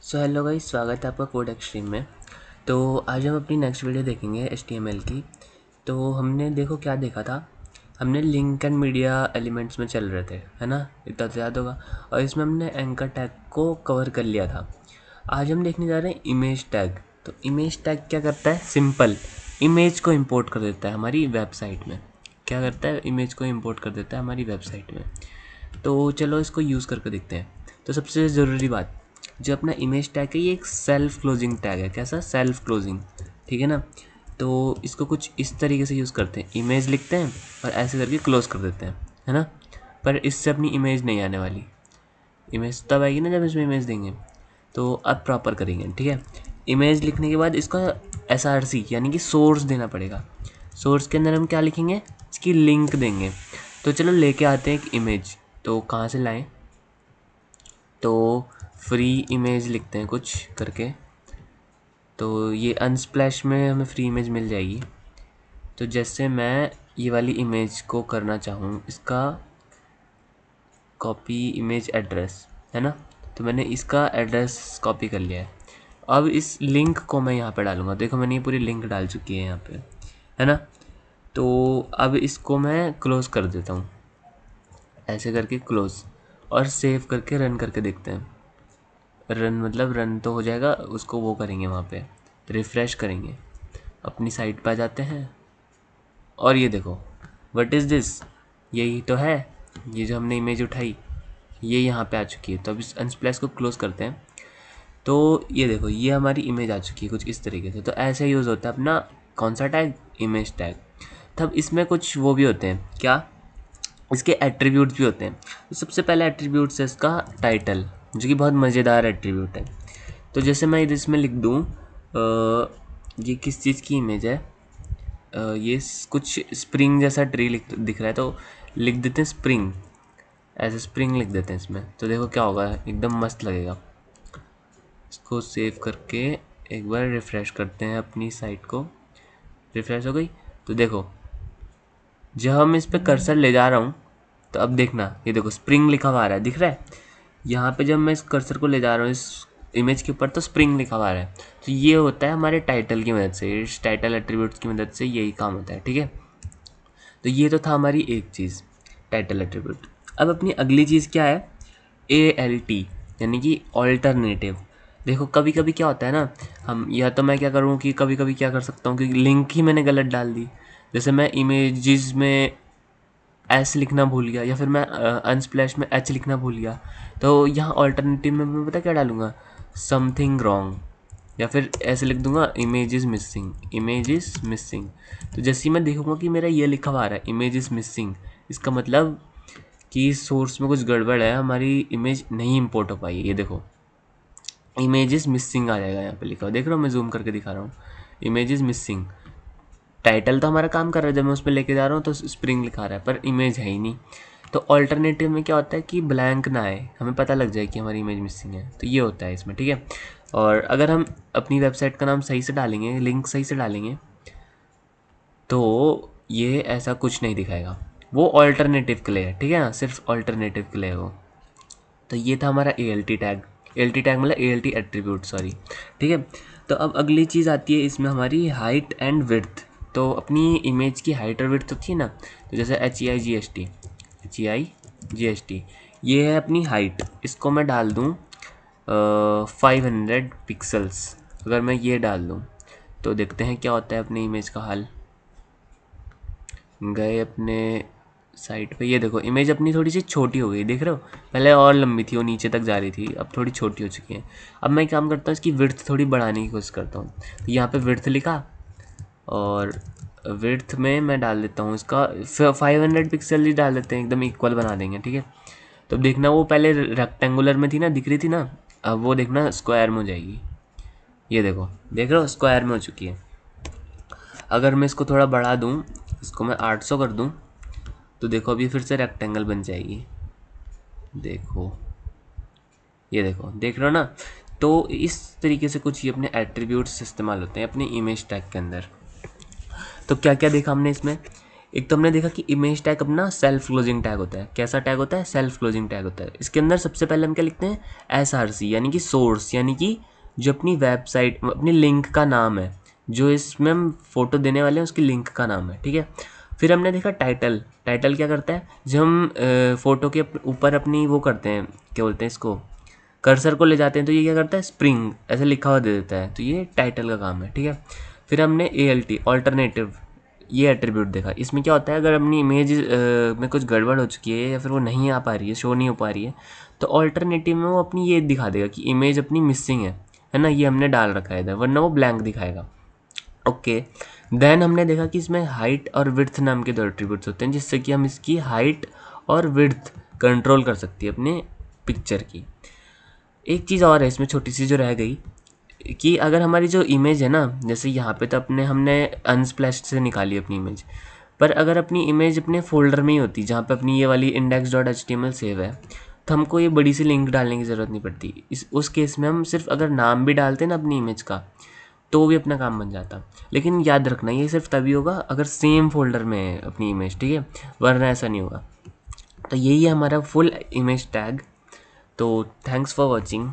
So hello guys, स्वागत है आपका कोड एक्सट्रीम में। तो आज हम अपनी नेक्स्ट वीडियो देखेंगे HTML की। तो हमने देखो क्या देखा था, हमने लिंक एंड मीडिया एलिमेंट्स में चल रहे थे, है ना, इतना तो याद होगा। और इसमें हमने एंकर टैग को कवर कर लिया था। आज हम देखने जा रहे हैं इमेज टैग। तो इमेज टैग क्या करता है? सिंपल, इमेज को इंपोर्ट कर देता है हमारी वेबसाइट में। क्या करता है? इमेज को इंपोर्ट कर देता है हमारी वेबसाइट में। तो चलो इसको यूज़ करके देखते हैं। तो सबसे ज़रूरी बात, जो अपना इमेज टैग है ये एक सेल्फ क्लोजिंग टैग है। कैसा? सेल्फ क्लोजिंग, ठीक है ना। तो इसको कुछ इस तरीके से यूज़ करते हैं, इमेज लिखते हैं और ऐसे करके क्लोज कर देते हैं, है ना। पर इससे अपनी इमेज नहीं आने वाली। इमेज तब आएगी ना जब इसमें इमेज देंगे। तो अब प्रॉपर करेंगे, ठीक है। इमेज लिखने के बाद इसका SRC यानी कि सोर्स देना पड़ेगा। सोर्स के अंदर हम क्या लिखेंगे? इसकी लिंक देंगे। तो चलो लेके आते हैं एक इमेज। तो कहाँ से लाएं? तो फ्री इमेज लिखते हैं कुछ करके। तो ये अनस्प्लैश में हमें फ्री इमेज मिल जाएगी। तो जैसे मैं ये वाली इमेज को करना चाहूँ, इसका कॉपी इमेज एड्रेस, है ना। तो मैंने इसका एड्रेस कॉपी कर लिया है। अब इस लिंक को मैं यहाँ पे डालूँगा। देखो मैंने ये पूरी लिंक डाल चुकी है यहाँ पे, है ना। तो अब इसको मैं क्लोज़ कर देता हूँ, ऐसे करके क्लोज़, और सेव करके रन करके देखते हैं। रन मतलब रन तो हो जाएगा, उसको वो करेंगे वहाँ पे, रिफ़्रेश करेंगे, अपनी साइट पे आ जाते हैं। और ये देखो, व्हाट इज़ दिस, यही तो है, ये जो हमने इमेज उठाई ये यहाँ पे आ चुकी है। तो अब इस अनस्प्लैश को क्लोज़ करते हैं। तो ये देखो, ये हमारी इमेज आ चुकी है कुछ इस तरीके से। तो ऐसे यूज़ होता है अपना कौन सा टैग? Image tag. तब इसमें कुछ वो भी होते हैं, क्या? इसके एट्रीब्यूट्स भी होते हैं। तो सबसे पहला एट्रीब्यूट्स है इसका टाइटल, जो कि बहुत मज़ेदार एट्रीब्यूट है। तो जैसे मैं इसमें लिख दूँ, ये किस चीज़ की इमेज है? ये कुछ स्प्रिंग जैसा ट्री दिख रहा है, तो लिख देते हैं स्प्रिंग। ऐसे स्प्रिंग लिख देते हैं इसमें। तो देखो क्या होगा, एकदम मस्त लगेगा। इसको सेव करके एक बार रिफ़्रेश करते हैं अपनी साइट को। रिफ़्रेश हो गई। तो देखो, जब हम इस पर कर्सर ले जा रहा हूँ, तो अब देखना, ये देखो स्प्रिंग लिखा हुआ आ रहा है, दिख रहा है यहाँ पे। जब मैं इस कर्सर को ले जा रहा हूँ इस इमेज के ऊपर, तो स्प्रिंग लिखा हुआ आ रहा है। तो ये होता है हमारे टाइटल की मदद से, इस टाइटल एट्रीब्यूट्स की मदद से यही काम होता है, ठीक है। तो ये तो था हमारी एक चीज़, टाइटल एट्रीब्यूट। अब अपनी अगली चीज़ क्या है? ALT, यानी कि ऑल्टरनेटिव। देखो कभी कभी क्या होता है ना, हम या तो मैं क्या करूँ कि कभी कभी क्या कर सकता हूँ कि लिंक ही मैंने गलत डाल दी। जैसे मैं इमेजेस में एस लिखना भूल गया, या फिर मैं अनस्प्लैश में एच लिखना भूल गया। तो यहाँ ऑल्टरनेटिव में मैं पता क्या डालूँगा? समथिंग रॉन्ग, या फिर ऐसे लिख दूंगा image is missing, image is missing. तो जैसे ही मैं देखूँगा कि मेरा ये लिखा हुआ आ रहा है इमेज इज़ मिसिंग, इसका मतलब कि सोर्स में कुछ गड़बड़ है, हमारी इमेज नहीं इंपोर्ट हो पाई है। ये देखो इमेज इज़ मिसिंग आ जाएगा यहाँ पे लिखा हुआ, देख रहा हूँ, मैं जूम करके दिखा रहा हूँ। इमेज इज़ मिसिंग, टाइटल तो हमारा काम कर रहा है, जब मैं उस पर लेके जा रहा हूँ तो स्प्रिंग लिखा रहा है, पर इमेज है ही नहीं। तो ऑल्टरनेटिव में क्या होता है कि ब्लैंक ना आए, हमें पता लग जाए कि हमारी इमेज मिसिंग है। तो ये होता है इसमें, ठीक है। और अगर हम अपनी वेबसाइट का नाम सही से डालेंगे, लिंक सही से डालेंगे, तो ये ऐसा कुछ नहीं दिखाएगा। वो ऑल्टरनेटिव के लिए है, ठीक है ना, सिर्फ ऑल्टरनेटिव के लिए वो। तो ये था हमारा ALT टैग। ALT टैग मतलब ALT एट्रीब्यूट, सॉरी, ठीक है। तो अब अगली चीज़ आती है इसमें हमारी हाइट एंड विड्थ। तो अपनी इमेज की हाइट और विड्थ होती है ना, तो जैसे HEIGST, ये है अपनी हाइट। इसको मैं डाल दूँ 500 पिक्सल्स। अगर मैं ये डाल दूँ तो देखते हैं क्या होता है अपनी इमेज का हाल। गए अपने साइट पे, ये देखो इमेज अपनी थोड़ी सी छोटी हो गई, देख रहे हो। पहले और लंबी थी, वो नीचे तक जा रही थी, अब थोड़ी छोटी हो चुकी है। अब मैं काम करता हूँ, इसकी विड्थ थोड़ी बढ़ाने की कोशिश करता हूँ। तो यहाँ पे विड्थ लिखा, और विड्थ में मैं डाल देता हूँ इसका 500 पिक्सल ही डाल देते हैं, एकदम इक्वल बना देंगे, ठीक है। तो देखना वो पहले रेक्टेंगुलर में थी ना, दिख रही थी ना, अब वो देखना स्क्वायर में हो जाएगी। ये देखो, देख रहे हो, स्क्वायर में हो चुकी है। अगर मैं इसको थोड़ा बढ़ा दूँ, इसको मैं 800 कर दूँ, तो देखो अभी फिर से रेक्टेंगल बन जाएगी। देखो, ये देखो, देख रहे हो ना। तो इस तरीके से कुछ ये अपने एट्रीब्यूट्स इस्तेमाल होते हैं अपनी इमेज टैग के अंदर। तो क्या क्या देखा हमने इसमें? एक तो हमने देखा कि इमेज टैग अपना सेल्फ क्लोजिंग टैग होता है। कैसा टैग होता है? सेल्फ क्लोजिंग टैग होता है। इसके अंदर सबसे पहले हम क्या लिखते हैं? SRC यानी कि सोर्स, यानी कि जो अपनी वेबसाइट, अपनी लिंक का नाम है, जो इसमें हम फोटो देने वाले हैं उसकी लिंक का नाम है, ठीक है। फिर हमने देखा टाइटल। टाइटल क्या करता है? जब हम फ़ोटो के ऊपर अपनी वो करते हैं, क्या बोलते हैं इसको, कर्सर को ले जाते हैं, तो ये क्या करता है? स्प्रिंग ऐसे लिखा हुआ दे देता है, तो ये टाइटल का काम है, ठीक है। फिर हमने ALT ऑल्टरनेटिव ये एट्रीब्यूट देखा। इसमें क्या होता है, अगर अपनी इमेज में कुछ गड़बड़ हो चुकी है या फिर वो नहीं आ पा रही है, शो नहीं हो पा रही है, तो ऑल्टरनेटिव में वो अपनी ये दिखा देगा कि इमेज अपनी मिसिंग है ना, ये हमने डाल रखा है इधर, वरना वो ब्लैंक दिखाएगा। ओके, देन हमने देखा कि इसमें हाइट और विड्थ नाम के दो एट्रीब्यूट्स होते हैं, जिससे कि हम इसकी हाइट और विड्थ कंट्रोल कर सकती है अपने पिक्चर की। एक चीज़ और है इसमें छोटी सी जो रह गई, कि अगर हमारी जो इमेज है ना, जैसे यहाँ पे तो हमने अनस्प्लैश्ड से निकाली अपनी इमेज, पर अगर अपनी इमेज अपने फोल्डर में ही होती जहाँ पे अपनी ये वाली index.html सेव है, तो हमको ये बड़ी सी लिंक डालने की ज़रूरत नहीं पड़ती। उस केस में हम सिर्फ अगर नाम भी डालते ना अपनी इमेज का, तो भी अपना काम बन जाता। लेकिन याद रखना ये सिर्फ तभी होगा अगर सेम फोल्डर में है अपनी इमेज, ठीक है, वरना ऐसा नहीं होगा। तो यही है हमारा फुल इमेज टैग। तो थैंक्स फॉर वॉचिंग।